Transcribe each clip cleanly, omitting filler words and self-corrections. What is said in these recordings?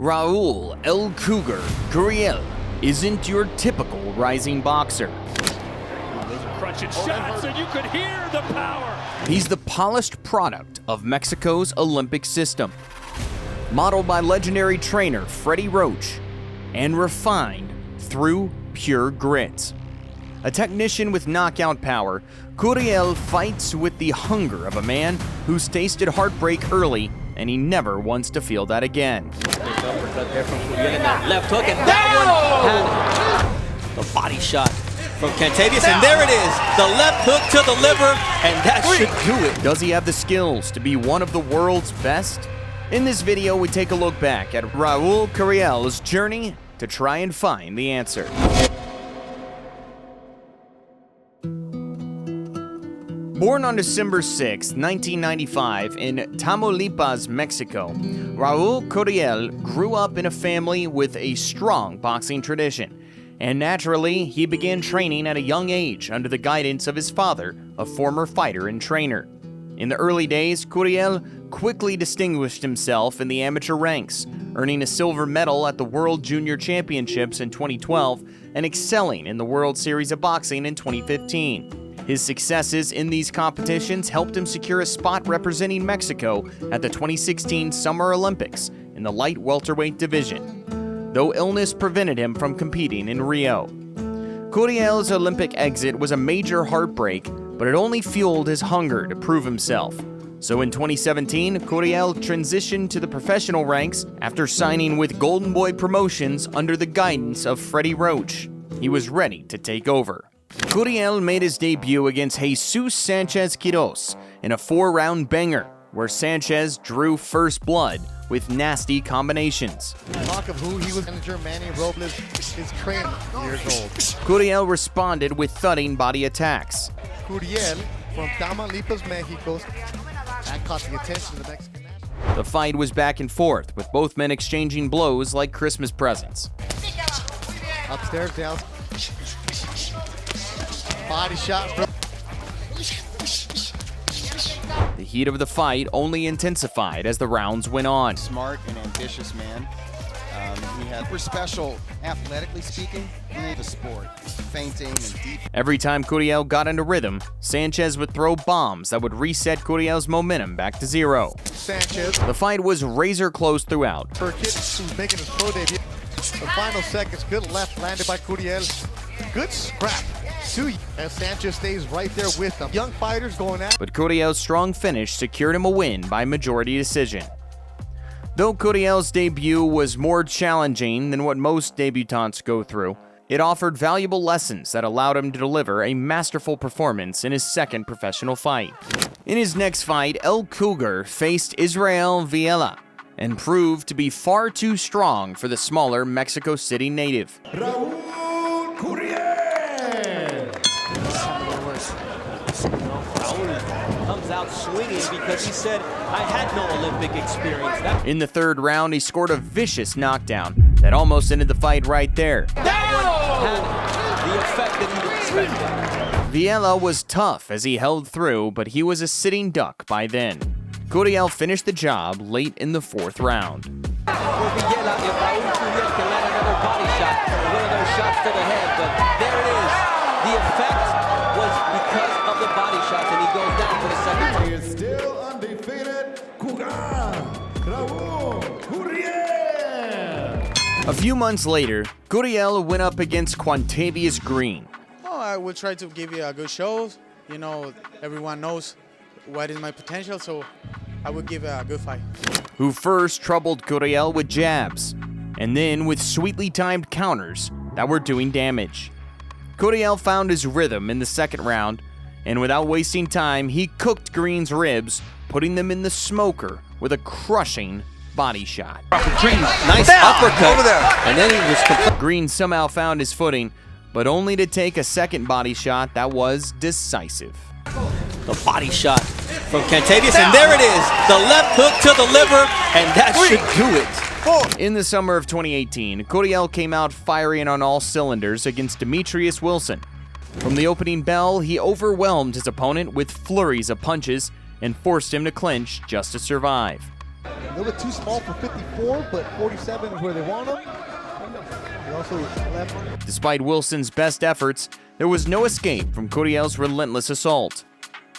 Raul El Cugar Curiel isn't your typical rising boxer. Crunching shots, and you could hear the power. He's the polished product of Mexico's Olympic system, modeled by legendary trainer Freddie Roach, and refined through pure grit. A technician with knockout power, Curiel fights with the hunger of a man who's tasted heartbreak early, and he never wants to feel that again. Left hook, and that one had the body shot from Cantavius, and there it is, the left hook to the liver, and that should do it. Does he have the skills to be one of the world's best? In this video, we take a look back at Raul Curiel's journey to try and find the answer. Born on December 6, 1995 in Tamaulipas, Mexico, Raul Curiel grew up in a family with a strong boxing tradition. And naturally, he began training at a young age under the guidance of his father, a former fighter and trainer. In the early days, Curiel quickly distinguished himself in the amateur ranks, earning a silver medal at the World Junior Championships in 2012 and excelling in the World Series of Boxing in 2015. His successes in these competitions helped him secure a spot representing Mexico at the 2016 Summer Olympics in the light welterweight division, though illness prevented him from competing in Rio. Curiel's Olympic exit was a major heartbreak, but it only fueled his hunger to prove himself. So in 2017, Curiel transitioned to the professional ranks after signing with Golden Boy Promotions under the guidance of Freddie Roach. He was ready to take over. Curiel made his debut against Jesus Sanchez Quiros in a 4-round banger, where Sanchez drew first blood with nasty combinations. Talk of who he was, manager Manny Robles, his trainer, years old. Curiel responded with thudding body attacks. Curiel from Tamaulipas, Mexico, that caught the attention of the Mexican national. The fight was back and forth, with both men exchanging blows like Christmas presents. Upstairs, down. Body shot. The heat of the fight only intensified as the rounds went on. Smart and ambitious man. He had special, athletically speaking, in the sport, feinting and deep. Every time Curiel got into rhythm, Sanchez would throw bombs that would reset Curiel's momentum back to zero. Sanchez. The fight was razor close throughout. Burkett, who's making his pro debut. The final seconds, good left landed by Curiel. Good scrap. As Sanchez stays right there with them. Young fighters going at. But Curiel's strong finish secured him a win by majority decision. Though Curiel's debut was more challenging than what most debutants go through, it offered valuable lessons that allowed him to deliver a masterful performance in his second professional fight. In his next fight, El Cugar faced Israel Villela and proved to be far too strong for the smaller Mexico City native. Raul Curiel! Comes out swinging because he said, I had no Olympic experience. In the third round, he scored a vicious knockdown that almost ended the fight right there. That one had the effect that he expected. Villela was tough as he held through, but he was a sitting duck by then. Curiel finished the job late in the fourth round. For Villela, if Raul Curiel can land another body shot, one of those shots to the head, but there it is. The effect was because of the body shots, and he goes down for the second time. He is still undefeated, Raul Curiel! A few months later, Curiel went up against Cantavius Green. I will try to give you a good show. You know, everyone knows what is my potential, so I will give a good fight. Who first troubled Curiel with jabs, and then with sweetly timed counters that were doing damage. Curiel found his rhythm in the second round, and without wasting time, he cooked Green's ribs, putting them in the smoker with a crushing body shot. Green, nice uppercut over there, and then he was Green somehow found his footing, but only to take a second body shot that was decisive. the body shot from Cantavius, and there it is, the left hook to the liver, and that should do it. In the summer of 2018, Curiel came out firing on all cylinders against Demetrius Wilson. From the opening bell, he overwhelmed his opponent with flurries of punches and forced him to clinch just to survive. A little bit too small for 54, but 47 is where they want him. He also left. Despite Wilson's best efforts, there was no escape from Curiel's relentless assault.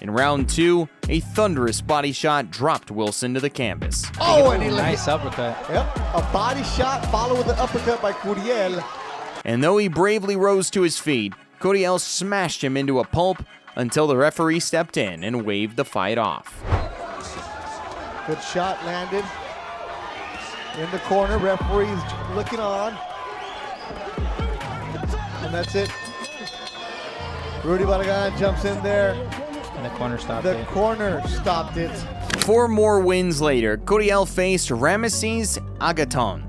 In round 2, a thunderous body shot dropped Wilson to the canvas. Oh, and he Nice uppercut. Yep, a body shot followed with an uppercut by Curiel. And though he bravely rose to his feet, Curiel smashed him into a pulp until the referee stepped in and waved the fight off. Good shot landed in the corner. Referee's looking on. And that's it. Rudy Barragan jumps in there. And the corner stopped The it. corner stopped it. 4 more wins later, Curiel faced Ramesses Agaton,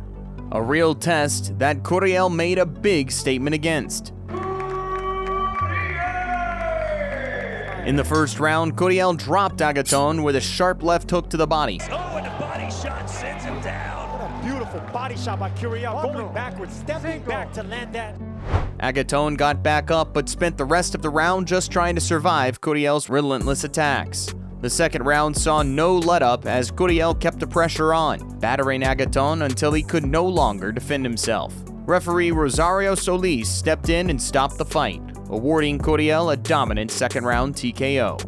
a real test that Curiel made a big statement against. In the first round, Curiel dropped Agaton with a sharp left hook to the body. Oh, and the body shot sends him down. What a beautiful body shot by Curiel, going backwards, stepping back to land that. Agaton got back up but spent the rest of the round just trying to survive Curiel's relentless attacks. The second round saw no let-up as Curiel kept the pressure on, battering Agaton until he could no longer defend himself. Referee Rosario Solis stepped in and stopped the fight, awarding Curiel a dominant second-round TKO.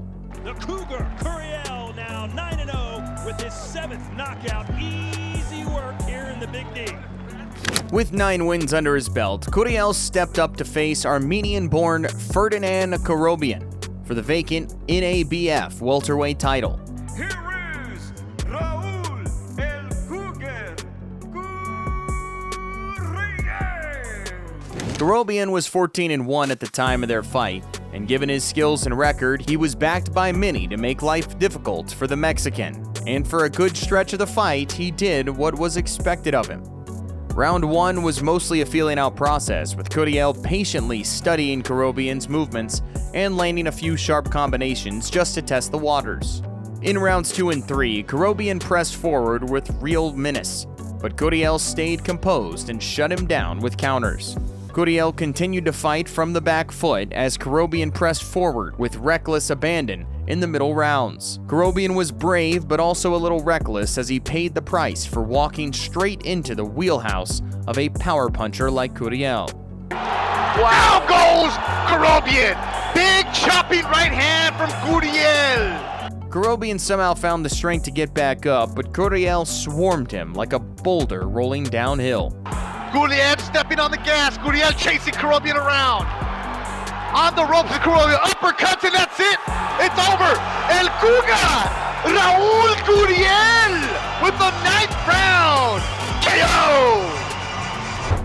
The Cugar Curiel now 9-0 with his 7th knockout. Easy work here in the Big D. With 9 wins under his belt, Curiel stepped up to face Armenian-born Ferdinand Korobian for the vacant NABF welterweight title. Here is Raul El Cugar Curiel. Korobian was 14-1 at the time of their fight, and given his skills and record, he was backed by many to make life difficult for the Mexican. And for a good stretch of the fight, he did what was expected of him. Round 1 was mostly a feeling-out process, with Curiel patiently studying Korobian's movements and landing a few sharp combinations just to test the waters. In rounds 2 and 3, Korobian pressed forward with real menace, but Curiel stayed composed and shut him down with counters. Curiel continued to fight from the back foot as Korobian pressed forward with reckless abandon in the middle rounds. Korobian was brave but also a little reckless as he paid the price for walking straight into the wheelhouse of a power puncher like Curiel. Wow, goes Korobian! Big chopping right hand from Curiel! Korobian somehow found the strength to get back up, but Curiel swarmed him like a boulder rolling downhill. Curiel stepping on the gas, Curiel chasing Korobian around. On the ropes of Curiel, uppercuts, and that's it! It's over! El Cugar! Raul Curiel with the 9th round! KO!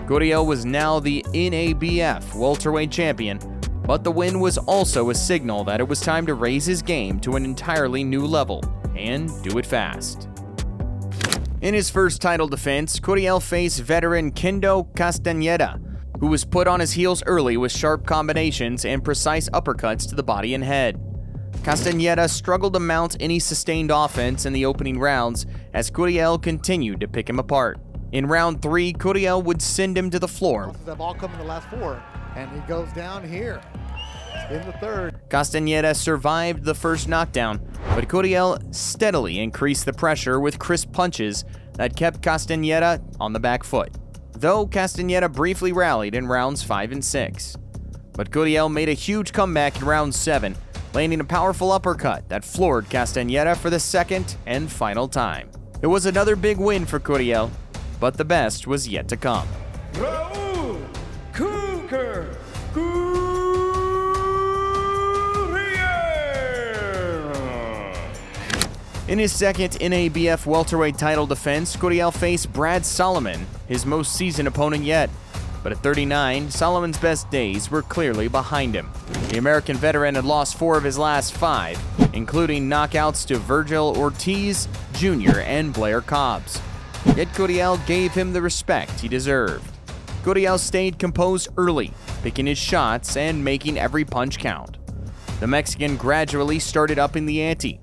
Curiel was now the NABF welterweight champion, but the win was also a signal that it was time to raise his game to an entirely new level, and do it fast. In his first title defense, Curiel faced veteran Kendo Castañeda, who was put on his heels early with sharp combinations and precise uppercuts to the body and head. Castañeda struggled to mount any sustained offense in the opening rounds as Curiel continued to pick him apart. In round 3, Curiel would send him to the floor. They've all come in the last 4, and he goes down here in the third. Castañeda survived the first knockdown, but Curiel steadily increased the pressure with crisp punches that kept Castañeda on the back foot, though Castañeda briefly rallied in rounds 5 and 6. But Curiel made a huge comeback in round 7, landing a powerful uppercut that floored Castañeda for the second and final time. It was another big win for Curiel, but the best was yet to come. Raul Cugar Curiel. In his second NABF welterweight title defense, Curiel faced Brad Solomon, his most seasoned opponent yet. But at 39, Solomon's best days were clearly behind him. The American veteran had lost 4 of his last 5, including knockouts to Virgil Ortiz Jr. and Blair Cobbs. Yet Curiel gave him the respect he deserved. Curiel stayed composed early, picking his shots and making every punch count. The Mexican gradually started upping the ante.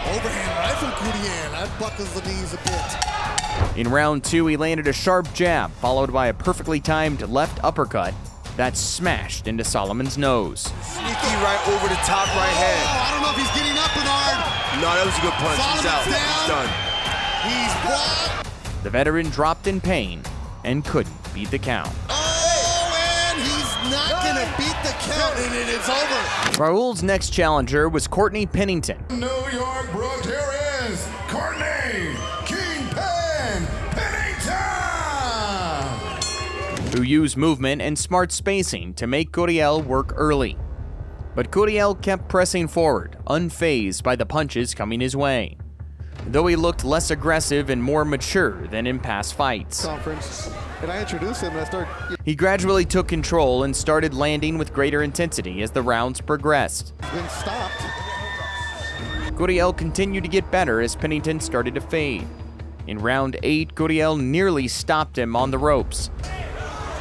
Overhand right from Curiel. That buckles the knees a bit. In round 2, he landed a sharp jab, followed by a perfectly timed left uppercut that smashed into Solomon's nose. Sneaky right over the top right hand. Oh, I don't know if he's getting up, Bernard. No, that was a good punch. He's out. He's done. He's blocked. The veteran dropped in pain and couldn't beat the count. Oh, and he's not going to beat the count, and it is over. Raul's next challenger was Courtney Pennington. New York, Brooks, here is Courtney Kingpin Pennington, who used movement and smart spacing to make Curiel work early. But Curiel kept pressing forward, unfazed by the punches coming his way. Though he looked less aggressive and more mature than in past fights. Conference, and I introduced him and I started. He gradually took control and started landing with greater intensity as the rounds progressed. Been stopped. Curiel continued to get better as Pennington started to fade. In round 8, Curiel nearly stopped him on the ropes.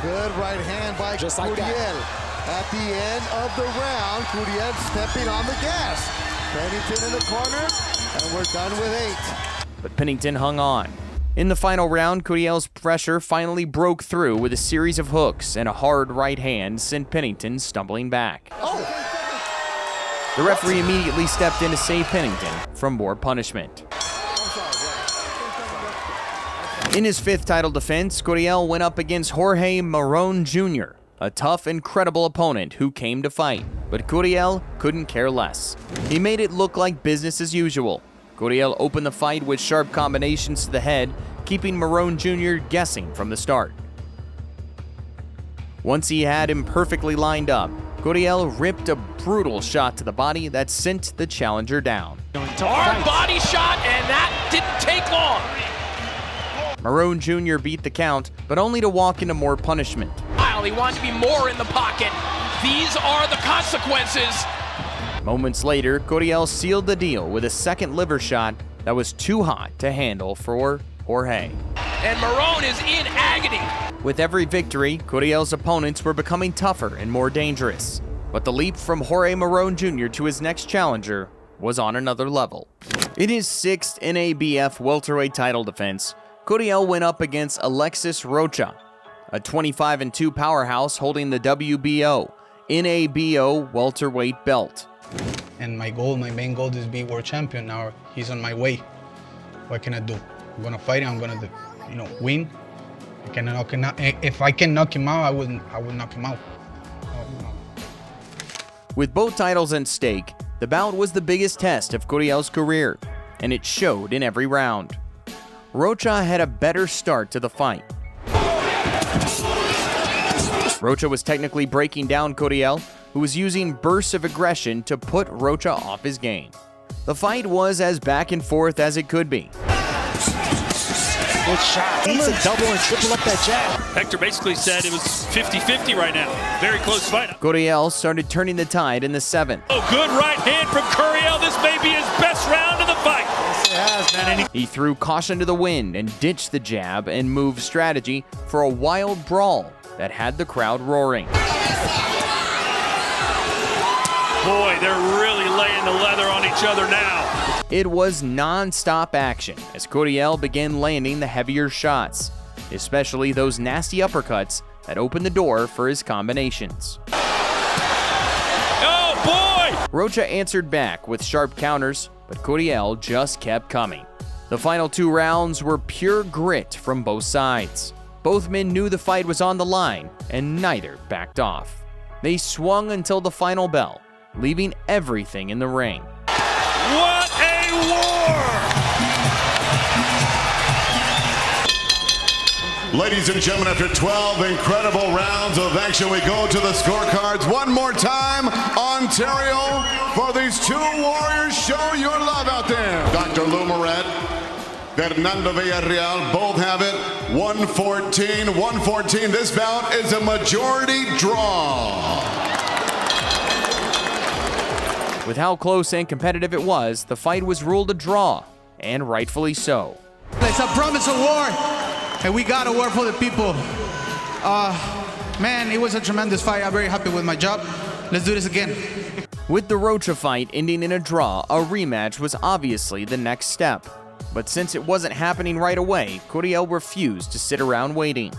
Good right hand by Curiel. At the end of the round, Curiel stepping on the gas. Pennington in the corner, and we're done with 8. But Pennington hung on. In the final round, Curiel's pressure finally broke through with a series of hooks, and a hard right hand sent Pennington stumbling back. The referee immediately stepped in to save Pennington from more punishment. In his 5th title defense, Curiel went up against Jorge Marron Jr., a tough and credible opponent who came to fight. But Curiel couldn't care less. He made it look like business as usual. Curiel opened the fight with sharp combinations to the head, keeping Marron Jr. guessing from the start. Once he had him perfectly lined up, Curiel ripped a brutal shot to the body that sent the challenger down. Hard body shot, and that didn't take long. Marron Jr. beat the count, but only to walk into more punishment. He wanted to be more in the pocket. These are the consequences. Moments later, Curiel sealed the deal with a second liver shot that was too hot to handle for Jorge. And Marron is in agony. With every victory, Curiel's opponents were becoming tougher and more dangerous. But the leap from Jorge Marron Jr. to his next challenger was on another level. In his 6th NABF welterweight title defense, Curiel went up against Alexis Rocha, a 25-2 powerhouse holding the WBO, NABO welterweight belt. And my main goal is to be world champion. Now he's on my way. What can I do? I'm gonna fight him. I'm gonna, win. I can knock him out. If I can knock him out, I would knock him out. With both titles at stake, the bout was the biggest test of Curiel's career, and it showed in every round. Rocha had a better start to the fight. Rocha was technically breaking down Curiel, who was using bursts of aggression to put Rocha off his game. The fight was as back and forth as it could be. Good shot. Needs to double and triple up that jab. Hector basically said it was 50-50 right now. Very close fight. Curiel started turning the tide in the 7th. Oh, good right hand from Curiel. This may be his best round of the fight. Yes, man. He threw caution to the wind and ditched the jab and moved strategy for a wild brawl that had the crowd roaring. Boy, they're really laying the leather on each other now. It was non-stop action as Curiel began landing the heavier shots, especially those nasty uppercuts that opened the door for his combinations. Oh, boy! Rocha answered back with sharp counters, but Curiel just kept coming. The final 2 rounds were pure grit from both sides. Both men knew the fight was on the line, and neither backed off. They swung until the final bell, leaving everything in the ring. What a war! Ladies and gentlemen, after 12 incredible rounds of action, we go to the scorecards one more time. Ontario, for these 2 warriors, show your love out there. Dr. Lou Moret, Fernando Villarreal, both have it. 114. This bout is a majority draw. With how close and competitive it was, the fight was ruled a draw, and rightfully so. It's a promise of war, and we got to work for the people. Man, it was a tremendous fight. I'm very happy with my job. Let's do this again. With the Rocha fight ending in a draw, a rematch was obviously the next step. But since it wasn't happening right away, Curiel refused to sit around waiting.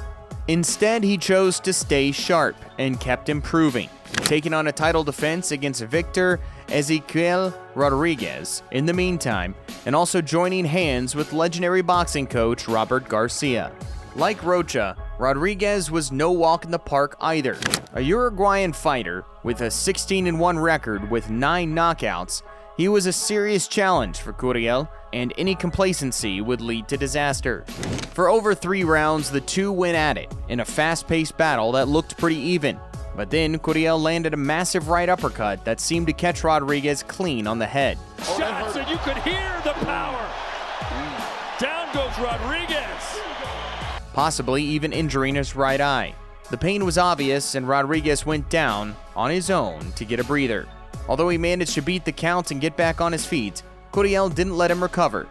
Instead, he chose to stay sharp and kept improving, taking on a title defense against Victor Ezequiel Rodriguez in the meantime, and also joining hands with legendary boxing coach Robert Garcia. Like Rocha, Rodriguez was no walk in the park either. A Uruguayan fighter with a 16-1 record with 9 knockouts, he was a serious challenge for Curiel, and any complacency would lead to disaster. For over 3 rounds, the two went at it in a fast-paced battle that looked pretty even. But then Curiel landed a massive right uppercut that seemed to catch Rodriguez clean on the head. Shots, and you could hear the power. Down goes Rodriguez. Possibly even injuring his right eye. The pain was obvious, and Rodriguez went down on his own to get a breather. Although he managed to beat the count and get back on his feet, Curiel didn't let him recover.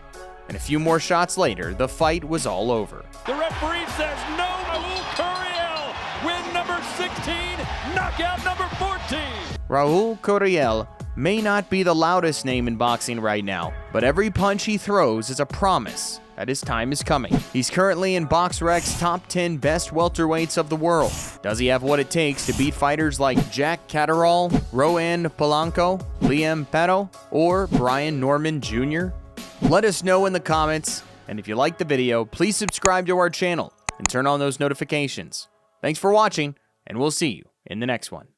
And a few more shots later, the fight was all over. The referee says no. Raul Curiel, win number 16, knockout number 14. Raul Curiel may not be the loudest name in boxing right now, but every punch he throws is a promise that his time is coming. He's currently in BoxRec's top 10 best welterweights of the world. Does he have what it takes to beat fighters like Jack Catterall, Roan Polanco, Liam Petto, or Brian Norman Jr.? Let us know in the comments, and if you liked the video, please subscribe to our channel and turn on those notifications. Thanks for watching, and we'll see you in the next one.